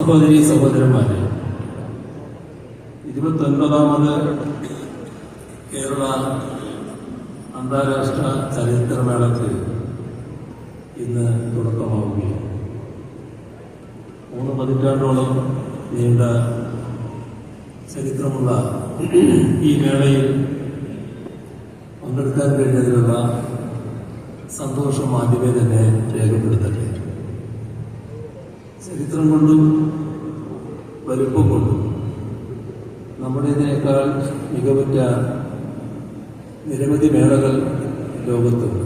സഹോദരീ സഹോദരന്മാരെ, 29ാമത് കേരള അന്താരാഷ്ട്ര ചലച്ചിത്രമേളയ്ക്ക് ഇന്ന് തുടക്കമാവുകയാണ്. 3 പതിറ്റാണ്ടോളം നീണ്ട ചരിത്രമുള്ള ഈ മേളയിൽ പങ്കെടുക്കാൻ കഴിഞ്ഞതിലുള്ള സന്തോഷം ആദ്യമേ തന്നെ രേഖപ്പെടുത്തട്ടെ. ചരിത്രം കൊണ്ടും വലുപ്പം കൊണ്ടും നമ്മുടേതിനേക്കാൾ മികവുറ്റ നിരവധി മേളകൾ ലോകത്തുണ്ട്.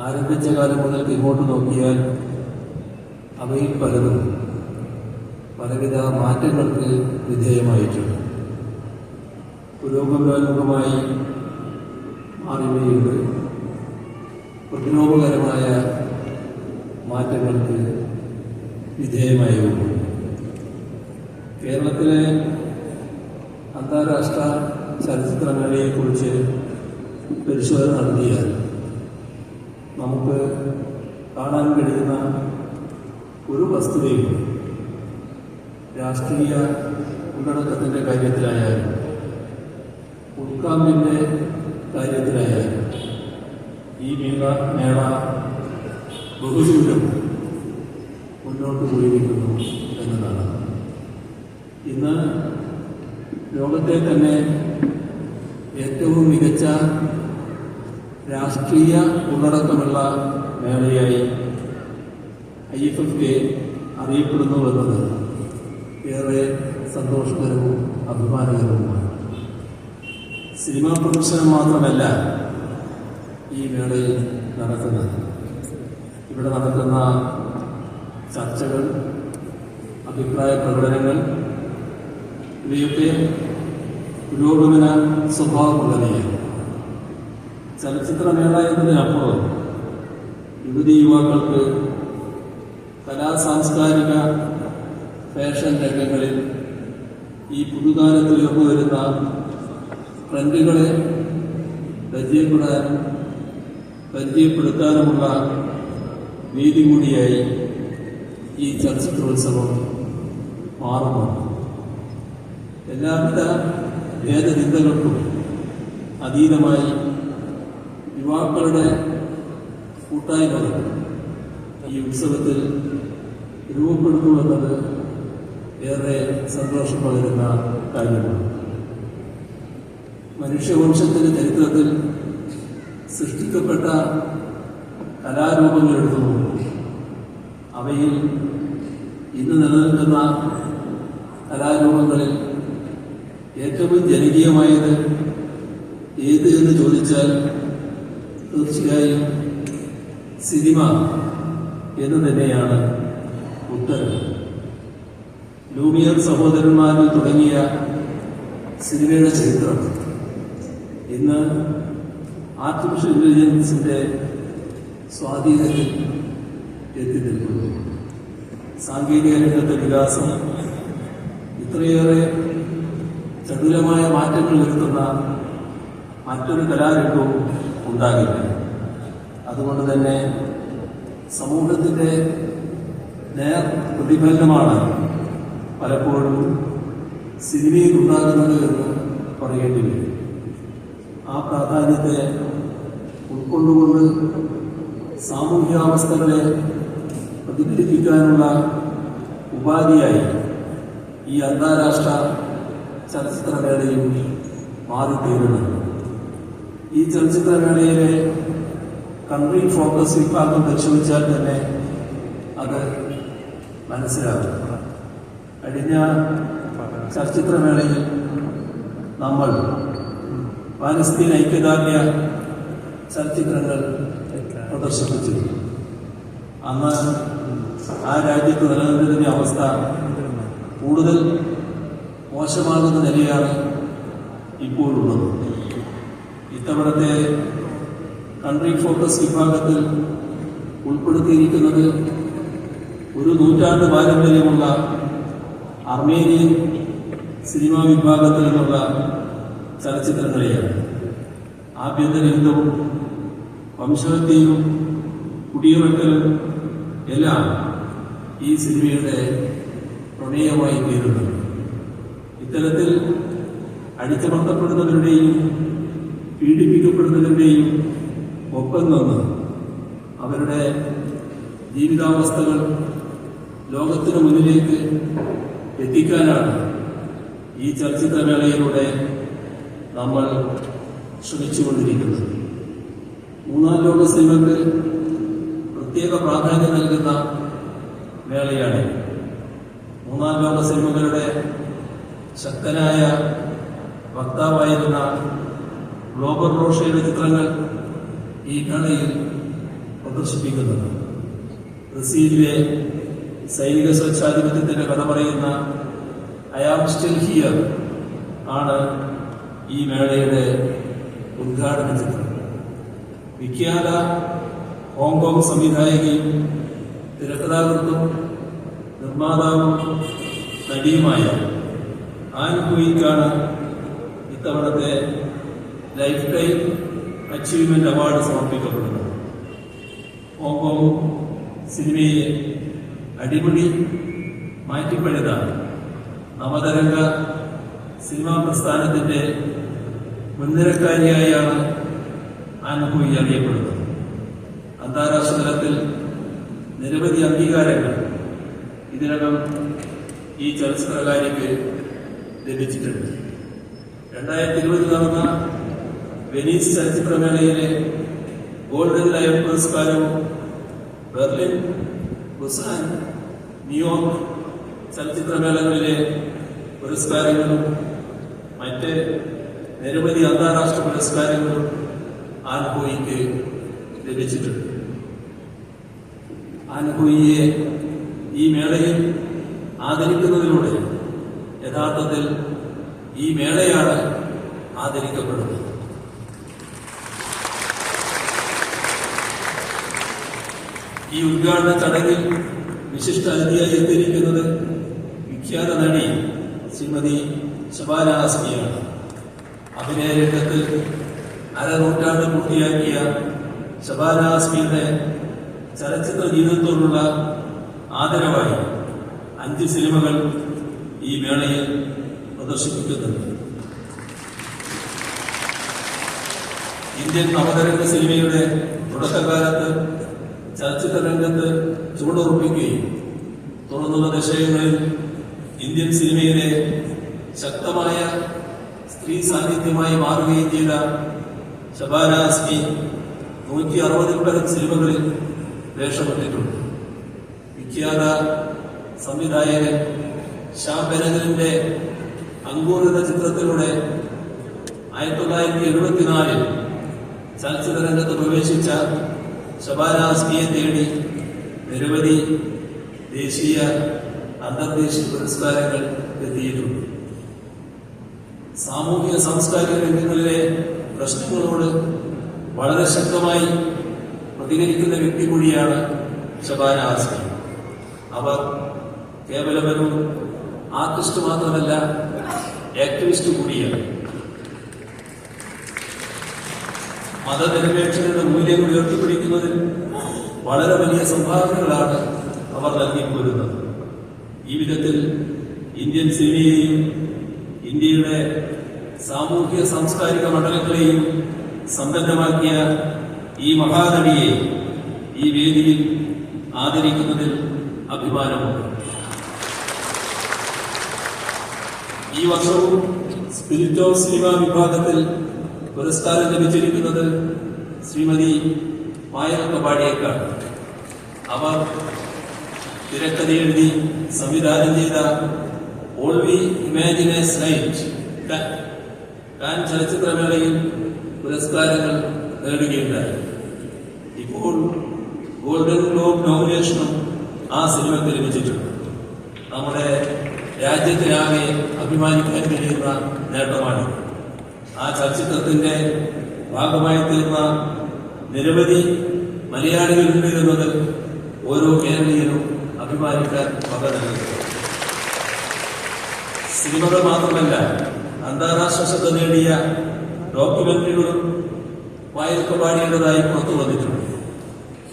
ആരംഭിച്ച കാലം മുതൽ ഇങ്ങോട്ട് നോക്കിയാൽ അവയിൽ പലതും പലവിധ മാറ്റങ്ങൾക്ക് വിധേയമായിട്ടുണ്ട്. പുരോഗമനോന്മുഖമായി മാറിവരുന്നത് പ്രതിരോധകരമായ മാറ്റങ്ങൾക്ക് വിധേയമായിരുന്നു. കേരളത്തിലെ അന്താരാഷ്ട്ര ചലച്ചിത്രമേളയെക്കുറിച്ച് പരിശോധന നടത്തിയാൽ നമുക്ക് കാണാൻ കഴിയുന്ന ഒരു വസ്തുതയും രാഷ്ട്രീയ ഉള്ളടക്കത്തിൻ്റെ കാര്യത്തിലായാലും ഉൾക്കാമ്പിൻ്റെ കാര്യത്തിലായാലും ഈ മേള ബഹുദൂരം മുന്നോട്ട് പോയിരിക്കുന്നു എന്നതാണ്. ഇന്ന് ലോകത്തെ തന്നെ ഏറ്റവും മികച്ച രാഷ്ട്രീയ ഉള്ളടക്കമുള്ള മേളയായി IFFK അറിയപ്പെടുന്നുവെന്നത് ഏറെ സന്തോഷകരവും അഭിമാനകരവുമാണ്. സിനിമാ പ്രദർശനം മാത്രമല്ല ഈ മേളയിൽ നടക്കുന്നത്. ഇവിടെ നടക്കുന്ന ചർച്ചകൾ, അഭിപ്രായ പ്രകടനങ്ങൾ ഇവയൊക്കെ പുരോഗമന സ്വഭാവമുള്ളവയാണ്. ചലച്ചിത്രമേള എന്നതിനപ്പുറം യുവതി യുവാക്കൾക്ക് കലാസാംസ്കാരിക ഫാഷൻ രംഗങ്ങളിൽ ഈ പുതുകാലത്ത് ഉയർന്നു വരുന്ന ട്രെൻഡുകളെ പരിചയപ്പെടുത്താനുമുള്ള വേദി കൂടിയായി ഈ ചലച്ചിത്രോത്സവം മാറുന്നു. എല്ലാവിധ ഭേദചിന്തകൾക്കും അതീതമായി യുവാക്കളുടെ കൂട്ടായ്മകൾ ഈ ഉത്സവത്തിൽ രൂപപ്പെടുത്തുമെന്നത് ഏറെ സന്തോഷം പകരുന്ന കാര്യമാണ്. മനുഷ്യവംശത്തിന്റെ ചരിത്രത്തിൽ സൃഷ്ടിക്കപ്പെട്ട കലാരൂപങ്ങൾ എടുക്കുന്നു. അവയിൽ ഇന്ന് നിലനിൽക്കുന്ന കലാരൂപങ്ങളിൽ ഏറ്റവും ജനകീയമായത് ഏത് എന്ന് ചോദിച്ചാൽ തീർച്ചയായും സിനിമ എന്ന് തന്നെയാണ് ഉത്തരം. ലൂമിയർ സഹോദരന്മാരിൽ തുടങ്ങിയ സിനിമയുടെ ചരിത്രം ഇന്ന് ആർട്ടിഫിഷ്യൽ ഇന്റലിജൻസിന്റെ സ്വാധീനത്തിൽ എത്തിനിൽക്കുന്നു. സാങ്കേതിക രംഗത്തെ വികാസം ഇത്രയേറെ ചടുലമായ മാറ്റങ്ങൾ വരുത്തുന്ന മറ്റൊരു കലാരംഗവും ഉണ്ടാകില്ല. അതുകൊണ്ട് തന്നെ സമൂഹത്തിന്റെ നേർ പ്രതിഫലനമാണ് പലപ്പോഴും സിനിമയിൽ ഉണ്ടാകുന്നത് എന്ന് പറയേണ്ടി വരും. ആ പ്രാധാന്യത്തെ ഉൾക്കൊണ്ടുകൊണ്ട് സാമൂഹ്യാവസ്ഥകളെ പ്രതിഫലിപ്പിക്കാനുള്ള ഉപാധിയായി ഈ അന്താരാഷ്ട്ര ചലച്ചിത്രമേളയും മാറിത്തീരുന്നുണ്ട്. ഈ ചലച്ചിത്രമേളയിലെ കൺട്രി ഫോക്കസ് വിഭാഗം പരിശോധിച്ചാൽ തന്നെ അത് മനസ്സിലാകും. കഴിഞ്ഞ ചലച്ചിത്രമേളയിൽ നമ്മൾ പാലസ്തീൻ ഐക്യദാർഢ്യ ചലച്ചിത്രങ്ങൾ പ്രദർശിപ്പിച്ചു. അന്ന് ആ രാജ്യത്ത് നിലനിന്നിരുന്ന അവസ്ഥ കൂടുതൽ മോശമാകുന്ന നിലയാണ് ഇപ്പോഴുള്ളത്. ഇത്തവണത്തെ കൺട്രി ഫോക്കസ് വിഭാഗത്തിൽ ഉൾപ്പെടുത്തിയിരിക്കുന്നത് ഒരു നൂറ്റാണ്ട് പാരമ്പര്യമുള്ള അർമേനിയൻ സിനിമാ വിഭാഗത്തിൽ നിന്നുള്ള ചലച്ചിത്രങ്ങളെയാണ്. ആഭ്യന്തര യുദ്ധവും വംശഹത്യയും കുടിയിറക്കലും എല്ലാം ഈ സിനിമയുടെ പ്രമേയമായി തീരുന്നത്. ഇത്തരത്തിൽ അടിച്ചമർത്തപ്പെടുന്നവരുടെയും പീഡിപ്പിക്കപ്പെടുന്നവരുടെയും ഒപ്പം നിന്ന് അവരുടെ ജീവിതാവസ്ഥകൾ ലോകത്തിന് മുന്നിലേക്ക് എത്തിക്കാനാണ് ഈ ചലച്ചിത്രമേളയിലൂടെ നമ്മൾ ശ്രമിച്ചുകൊണ്ടിരിക്കുന്നത്. മൂന്നാം ലോക സിനിമയ്ക്ക് പ്രത്യേക പ്രാധാന്യം നൽകുന്ന മേളയാണ്. മൂന്നാം ലോക സിനിമകളുടെ ശക്തനായ വക്താവായിരുന്ന ഗ്ലോബൽ റോഷയുടെ ചിത്രങ്ങൾ ഈ മേളയിൽ പ്രദർശിപ്പിക്കുന്നത്. ബ്രസീലിലെ സൈനിക സ്വച്ഛാധിപത്യത്തിന്റെ കഥ പറയുന്ന ഐ ആം സ്റ്റിൽ ഹിയർ ആണ് ഈ മേളയുടെ ഉദ്ഘാടന ചിത്രം. വിഖ്യാത ഹോങ്കോങ് സംവിധായകയും തിരക്കഥാകൃത്തും നിർമ്മാതാവും നടിയുമായ ആൻ ഹുയിക്കാണ് ഇത്തവണത്തെ ലൈഫ് ടൈം അച്ചീവ്മെന്റ് അവാർഡ് സമർപ്പിക്കപ്പെടുന്നത്. ഹോങ്കോങ് സിനിമയെ അടിമുടി മാറ്റിപ്പണിത നവതരംഗ സിനിമാ പ്രസ്ഥാനത്തിന്റെ മുൻനിരക്കാരിയായാണ് ആൻ ഹുയി അറിയപ്പെടുന്നത്. അന്താരാഷ്ട്ര തലത്തിൽ നിരവധി അംഗീകാരങ്ങൾ ഇതിനകം ഈ ചലച്ചിത്രകാരിക്ക് ലഭിച്ചിട്ടുണ്ട്. 2020 നടന്ന വെനീസ് ചലച്ചിത്രമേളയിലെ ഗോൾഡൻ ലയൺ പുരസ്കാരവും ബെർലിൻ, ബുസാൻ, ന്യൂയോർക്ക് ചലച്ചിത്രമേളകളിലെ പുരസ്കാരങ്ങളും മറ്റ് നിരവധി അന്താരാഷ്ട്ര പുരസ്കാരങ്ങളും ആൻ ഹുയിക്ക് ലഭിച്ചിട്ടുണ്ട്. ആൻ ഹുയിയെ ഈ മേളയിൽ ആദരിക്കുന്നതിലൂടെ യഥാർത്ഥത്തിൽ ഈ മേളയാണ് ആദരിക്കപ്പെടുന്നത്. ഈ ഉദ്ഘാടന ചടങ്ങിൽ വിശിഷ്ട അതിഥിയായി എത്തിയിരിക്കുന്നത് വിഖ്യാത നടി ശ്രീമതി ശബാന ആസ്മിയാണ്. അഭിനയ രംഗത്ത് അരനൂറ്റാണ്ട് പൂർത്തിയാക്കിയ ശബാന ആസ്മിയുടെ ചലച്ചിത്ര ജീവിതത്തോടുള്ള ആദരവായി 5 സിനിമകൾ ഈ മേളയിൽ പ്രദർശിപ്പിക്കുന്നുണ്ട്. ഇന്ത്യൻ നവതരംഗ സിനിമയുടെ തുടക്കകാലത്ത് ചലച്ചിത്ര രംഗത്ത് ചുവടുറപ്പിക്കുകയും തുടർന്നുള്ള ദശകങ്ങളിൽ ഇന്ത്യൻ സിനിമയിലെ ശക്തമായ സ്ത്രീ സാന്നിധ്യമായി മാറുകയും ചെയ്ത ശബാന ആസ്മി 160-ൽ പരം സിനിമകളിൽ വേഷമിട്ടിട്ടുണ്ട്. വിഖ്യാത സംവിധായകൻ ഷാ ബെനഗലിന്റെ അങ്കൂർ എന്ന ചിത്രത്തിലൂടെ 1974-ൽ ചലച്ചിത്ര രംഗത്ത് പ്രവേശിച്ച ശബാന ആസ്മിയെ തേടി നിരവധി ദേശീയ അന്തർദേശീയ പുരസ്കാരങ്ങൾ എത്തിയിട്ടുണ്ട്. സാമൂഹിക സാംസ്കാരിക രംഗങ്ങളിലെ പ്രശ്നങ്ങളോട് വളരെ ശക്തമായി പ്രതികരിക്കുന്ന വ്യക്തി കൂടിയാണ് ശബാന ആസ്മി. അവർ കേവലമൊരു ആർട്ടിസ്റ്റ് മാത്രമല്ല, ആക്ടിവിസ്റ്റ് കൂടിയാണ്. മതനിരപേക്ഷതയുടെ മൂല്യങ്ങൾ ഉയർത്തിപ്പിടിക്കുന്നതിൽ വളരെ വലിയ സംഭാവനകളാണ് അവർ നൽകിപ്പോരുന്നത്. ഈ വിധത്തിൽ ഇന്ത്യൻ സിനിമയെയും ഇന്ത്യയുടെ സാമൂഹിക സാംസ്കാരിക മണ്ഡലങ്ങളെയും സമ്പന്നമാക്കിയ ഈ മഹാനടിയെ ഈ വേദിയിൽ ആദരിക്കുന്നതിൽ അഭിമാനമുണ്ട്. ഈ വർഷവും സ്പിരിറ്റ് ഓഫ് സിനിമ വിഭാഗത്തിൽ പുരസ്കാരം ലഭിച്ചിരിക്കുന്നത് ശ്രീമതി പായൽ കപാടിയേക്കാണ്. അവർ തിരക്കഥ എഴുതി സംവിധാനം ചെയ്ത all we imagine as night Cannes ചലച്ചിത്രമേളയിൽ പുരസ്കാരങ്ങൾ നേടുകയുണ്ടായി. ഇപ്പോൾ ഗോൾഡൻ ഗ്ലോബ് നോമിനേഷനും ആ സിനിമയ്ക്ക് ലഭിച്ചിട്ടുണ്ട്. നമ്മുടെ രാജ്യത്തിനാകെ അഭിമാനിക്കാൻ കഴിയുന്ന നേട്ടമാണ്. ആ ചലച്ചിത്രത്തിന്റെ ഭാഗമായി തീർന്ന നിരവധി മലയാളികളുണ്ട് എന്നത് ഓരോ കേരളീയനും അഭിമാനിക്കാൻ വക നൽകുന്നു. സിനിമകൾ മാത്രമല്ല, അന്താരാഷ്ട്ര ശ്രദ്ധ നേടിയ ഡോക്യുമെന്ററികളും പായൽ കപാടിയുടേതായി പുറത്തു വന്നിട്ടുണ്ട്.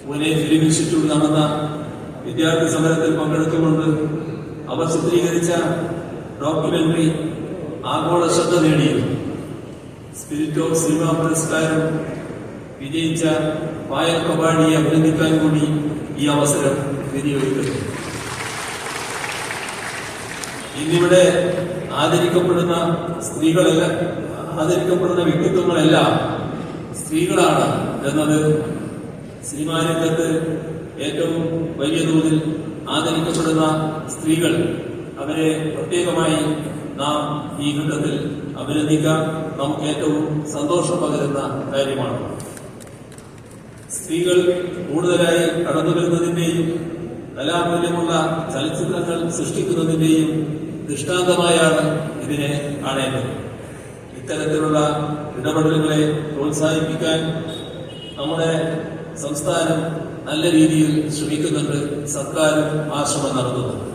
പൂനെ ഫിലിം ഇൻസ്റ്റിറ്റ്യൂട്ടിൽ നടന്ന വിദ്യാർത്ഥി സമരത്തിൽ പങ്കെടുത്തുകൊണ്ട് അവർ ചിത്രീകരിച്ച ഡോക്യുമെന്ററി ആഗോള ശ്രദ്ധ നേടിയിരുന്നു. സ്പിരിറ്റ് ഓഫ് സിനിമ പുരസ്കാരം വിജയിച്ച പായൽ കബാഡിയെ അഭിനന്ദിക്കാൻ കൂടി ഈ അവസരം വിനിയോഗിക്കുന്നു. ഇന്നിവിടെ ആദരിക്കപ്പെടുന്ന സ്ത്രീകളല്ല, ആദരിക്കപ്പെടുന്ന വ്യക്തിത്വങ്ങളെല്ലാം സ്ത്രീകളാണ് എന്നത് സിനിമാ രംഗത്ത് ഏറ്റവും വലിയ തോതിൽ ആദരിക്കപ്പെടുന്ന സ്ത്രീകൾ, അവരെ പ്രത്യേകമായി നാം ഈ ഘട്ടത്തിൽ അഭിനന്ദിക്കാം. നമുക്ക് ഏറ്റവും സന്തോഷം പകരുന്ന കാര്യമാണ്. സ്ത്രീകൾ കൂടുതലായി കടന്നു വരുന്നതിന്റെയും കലാമൂല്യമുള്ള ചലച്ചിത്രങ്ങൾ സൃഷ്ടിക്കുന്നതിന്റെയും ദൃഷ്ടാന്തമായാണ് ഇതിനെ കാണേണ്ടത്. ഇത്തരത്തിലുള്ള ഇടപെടലുകളെ പ്രോത്സാഹിപ്പിക്കാൻ നമ്മുടെ സംസ്ഥാനം നല്ല രീതിയിൽ ശ്രമിക്കുന്നുണ്ട്. സർക്കാരും ആ ശ്രമം നടത്തുന്നുണ്ട്.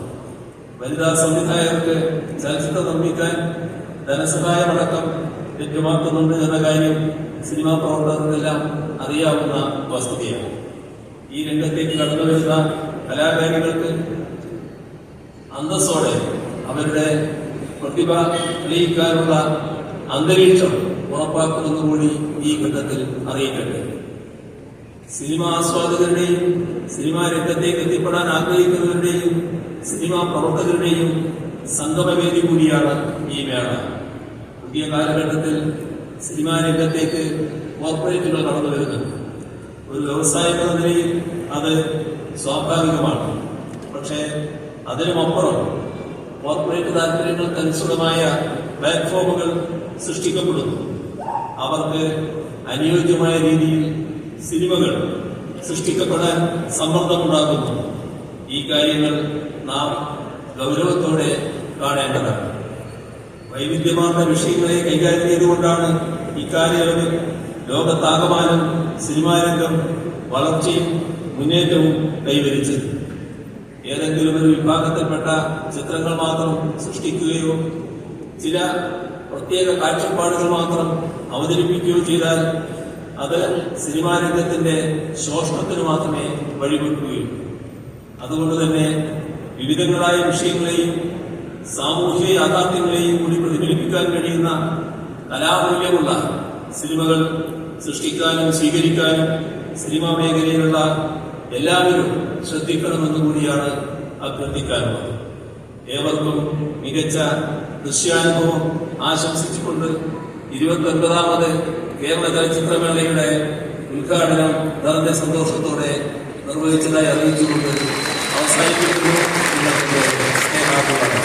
വനിതാ സംവിധായകർക്ക് ചലച്ചിത്രം നിർമ്മിക്കാൻ ധനസഹായമടക്കം ലഭ്യമാക്കുന്നുണ്ട് എന്ന കാര്യം സിനിമാ പ്രവർത്തകർക്കെല്ലാം അറിയാവുന്ന വസ്തുതയാണ്. ഈ രംഗത്തേക്ക് കടന്നു വരുന്ന കലാകാരികൾക്ക് അന്തസ്സോടെ അവരുടെ പ്രതിഭ തെളിയിക്കാനുള്ള അന്തരീക്ഷം ഉറപ്പാക്കുമെന്നുകൂടി ഈ ഘട്ടത്തിൽ അറിയിക്കട്ടെ. സിനിമാ ആസ്വാദകരുടെയും സിനിമാ രംഗത്തേക്ക് എത്തിപ്പെടാൻ ആഗ്രഹിക്കുന്നവരുടെയും സിനിമാ പ്രവർത്തകരുടെയും സംഗമവേദി കൂടിയാണ് ഈ മേള. പുതിയ കാലഘട്ടത്തിൽ സിനിമാ രംഗത്തേക്ക് കോർപ്പറേറ്റുകൾ കടന്നു വരുന്നുണ്ട്. ഒരു വ്യവസായം എന്ന നിലയിൽ അത് സ്വാഭാവികമാണ്. പക്ഷേ അതിനുമപ്പുറം കോർപ്പറേറ്റ് താല്പര്യങ്ങൾക്കനുസൃതമായ പ്ലാറ്റ്ഫോമുകൾ സൃഷ്ടിക്കപ്പെടുന്നു. അവർക്ക് അനുയോജ്യമായ രീതിയിൽ സിനിമകൾ സൃഷ്ടിക്കപ്പെടാൻ സമ്മർദ്ദമുണ്ടാകുന്നു. ഈ കാര്യങ്ങൾ നാം ഗൗരവത്തോടെ കാണേണ്ടതാണ്. വൈവിധ്യമാർന്ന വിഷയങ്ങളെ കൈകാര്യം ചെയ്തുകൊണ്ടാണ് ഇക്കാലയളവിൽ ലോകത്താകമാനം സിനിമാ രംഗം വളർച്ചയും മുന്നേറ്റവും കൈവരിച്ചത്. ഏതെങ്കിലും ഒരു വിഭാഗത്തിൽപ്പെട്ട ചിത്രങ്ങൾ മാത്രം സൃഷ്ടിക്കുകയോ ചില പ്രത്യേക കാഴ്ചപ്പാടുകൾ മാത്രം അവതരിപ്പിക്കുകയോ ചെയ്താൽ അത് സിനിമാ രംഗത്തിന്റെ ശോഷണത്തിന് മാത്രമേ വഴിവെക്കുകയുള്ളൂ. അതുകൊണ്ട് തന്നെ വിവിധങ്ങളായ വിഷയങ്ങളെയും സാമൂഹ്യ യാഥാർത്ഥ്യങ്ങളെയും കൂടി പ്രതിഫലിപ്പിക്കാൻ കഴിയുന്ന കലാമൂല്യമുള്ള സിനിമകൾ സൃഷ്ടിക്കാനും സ്വീകരിക്കാനും സിനിമാ മേഖലയിലുള്ള എല്ലാവരും ശ്രദ്ധിക്കണമെന്ന് കൂടിയാണ് അഭ്യർത്ഥിക്കാനുള്ളത്. ഏവർക്കും മികച്ച ദൃശ്യാനുഭവം ആശംസിച്ചുകൊണ്ട് 29ാമത് കേരള ചലച്ചിത്രമേളയുടെ ഉദ്ഘാടനം വളരെ സന്തോഷത്തോടെ നിർവഹിച്ചതായി അറിയിച്ചുകൊണ്ട് അവസാനിപ്പിക്കുന്നു. സ്നേഹാഭിവാദം.